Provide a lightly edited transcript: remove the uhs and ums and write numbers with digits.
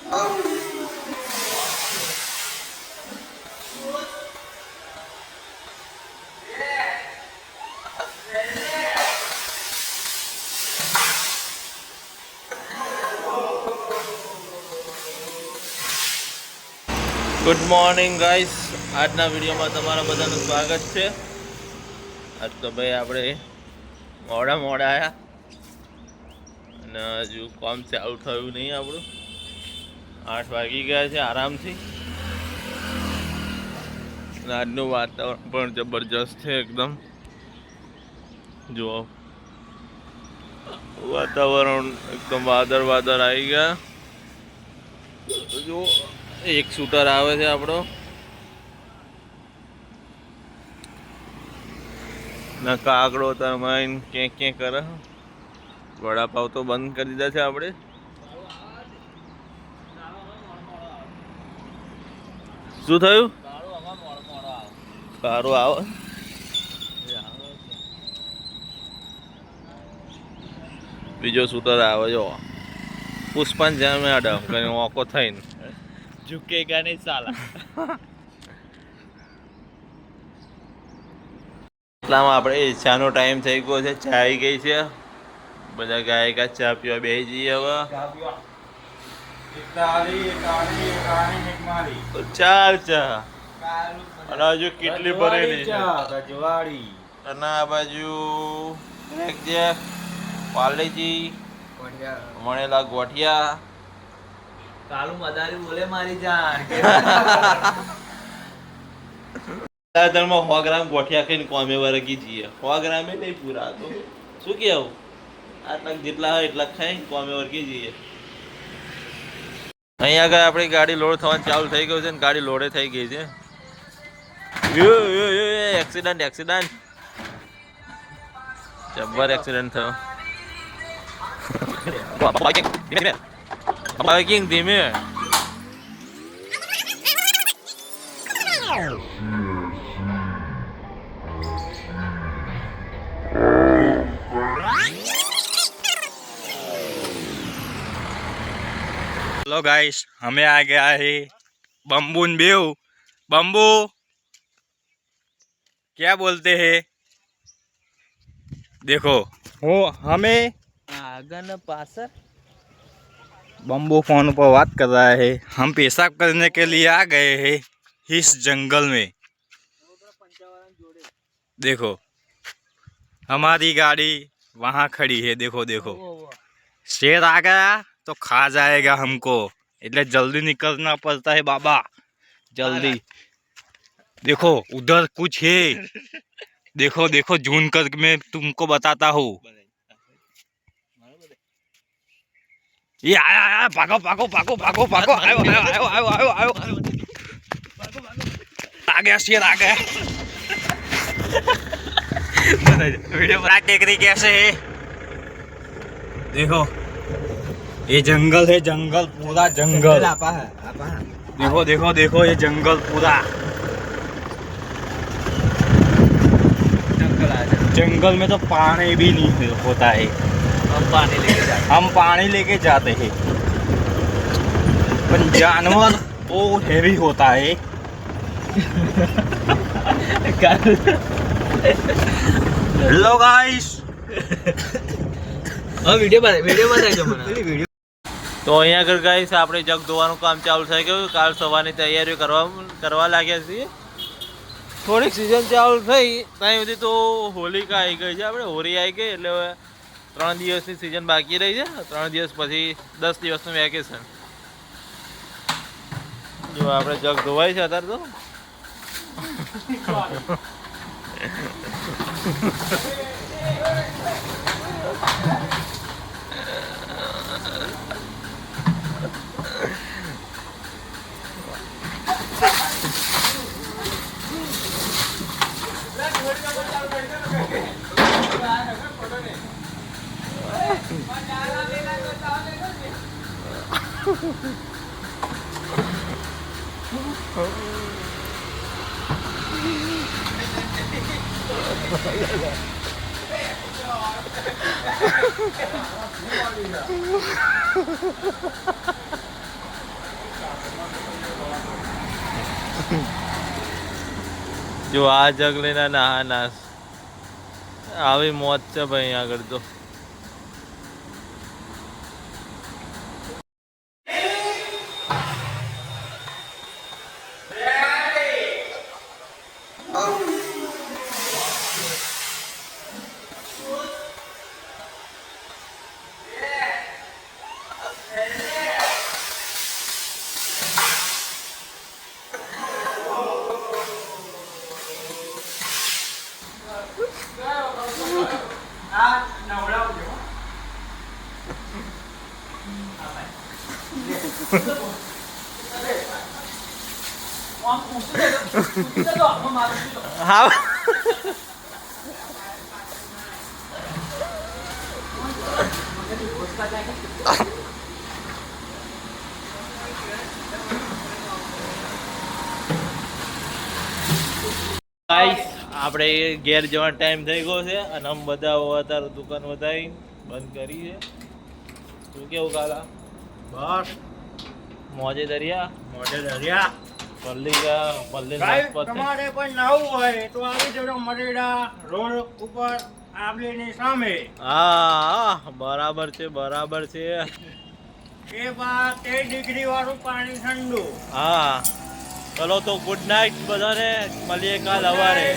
Good morning guys, આજના વિડીયોમાં તમારા બધાનું સ્વાગત છે. આજ તો ભાઈ આપણે મોડા આવ્યા અને હજુ કામ ચાલુ થયું નહીં. આપણું 8 વાગી ગયા છે આરામથી. આજનું વાતાવરણ પણ જબરજસ્ત છે એકદમ. જુઓ, વાતાવરણ એકદમ વાદળ આવી ગયા. જુઓ, એક શૂટર આવે છે આપણો ના કાકડો તરમાઈન ક્યાં કરે. વડાપાવ તો બંધ કરી દીધા છે આપણે. શું થયું? સારું આવે. બીજો શૂટર આવે જો, પુષ્પન જ્યાં મેડમ કઈ ઓકો થઈને ઝુકેગા નહીં સાલા. એટલામાં આપણે ચાનો ટાઈમ થઈ ગયો છે. ચા આવી ગઈ છે. બધા ગાયકા ચા પીવા બેસી જઈએ હવે. ચાર ચા અને હજુ કેટલી ભરેલી છે. અને આ બાજુ પાર્લેજી મળેલા ગોઠિયા. કાલુ મદારી બોલે મારી જાન. 100 ગ્રામ ગોઠિયા ખાઈને કોમે વરગી જઈએ. 100 ગ્રામે નહીં પૂરા તો શું કેવું, આટલા જેટલા હોય એટલા ખાઈ કોમે વરગી જઈએ. અહીંયા આગળ આપણી ગાડી લોડ થવાનું ચાલુ થઈ ગયું છે ને ગાડી લોડે થઈ ગઈ છે. એક્સિડન્ટ જબ્બર એક્સિડન્ટ થયો. બાઇકિંગ ધીમે. हेलो गाइस, हमें आ गया है बम्बू बेव. बम्बू क्या बोलते हैं देखो. वो हमें આગળ પાછળ बम्बू फोन पर बात कर रहा है. हम पेशाब करने के लिए आ गए हैं इस जंगल में. देखो हमारी गाड़ी वहाँ खड़ी है. देखो देखो, शेर आ गया तो खा जाएगा हमको, એટલે जल्दी निकलना पड़ता है बाबा, जल्दी. देखो उधर कुछ है. देखो देखो, जून कर मैं तुमको बताता हूँ. ये आया भागो भागो भागो भागो भागो. आयो आयो आयो आयो आयो आयो. आ गया शेर, आ गया. वीडियो बना टेकरी कैसे है देखो. ये जंगल है, जंगल पूरा जंगल. देखो देखो देखो, ये जंगल पूरा जंगल में तो पानी भी नहीं होता है. हम पानी लेके जाते हैं. पर जानवर वो हैवी होता है. हेलो गाइस, વિડીયો બનાવજો મને. તો અહીંયા આગળ ગાઈસ આપણે જગ ધોવાનું કામ ચાલુ થઈ ગયું. કાલ સવારની તૈયારીઓ કરવા લાગ્યા છીએ. થોડીક સિઝન ચાલુ થઈ ત્યાં સુધી તો હોલિકા આવી ગઈ છે. આપણે હોળી આવી ગઈ એટલે 3 દિવસની સિઝન બાકી રહી છે. 3 દિવસ પછી 10 દિવસનું વેકેશન. જો આપણે જગ ધોવાય છે અત્યારે તો. જો આ જગ લઈને ના નાસ આવી મોત છે ભાઈ આગળ તો. હા ગાઈસ આપણે ઘેર જવાનો ટાઈમ થઈ ગયો છે અને આમ બધા અત્યારે દુકાન વધારી બંધ કરી છે. શું કેવું કાલા? બસ મોજે દરિયા મોઢે દરિયા. પલ્લી તમારે પણ નવું હોય તો આવી જજો મરેડા રોડ ઉપર આંબલીની સામે. હા બરાબર છે બરાબર છે. એ બા 13 ડિગ્રી વાળું પાણી ઠંડુ. હા ચલો તો ગુડ નાઇટ બધાને, મળીએ કાલ સવારે.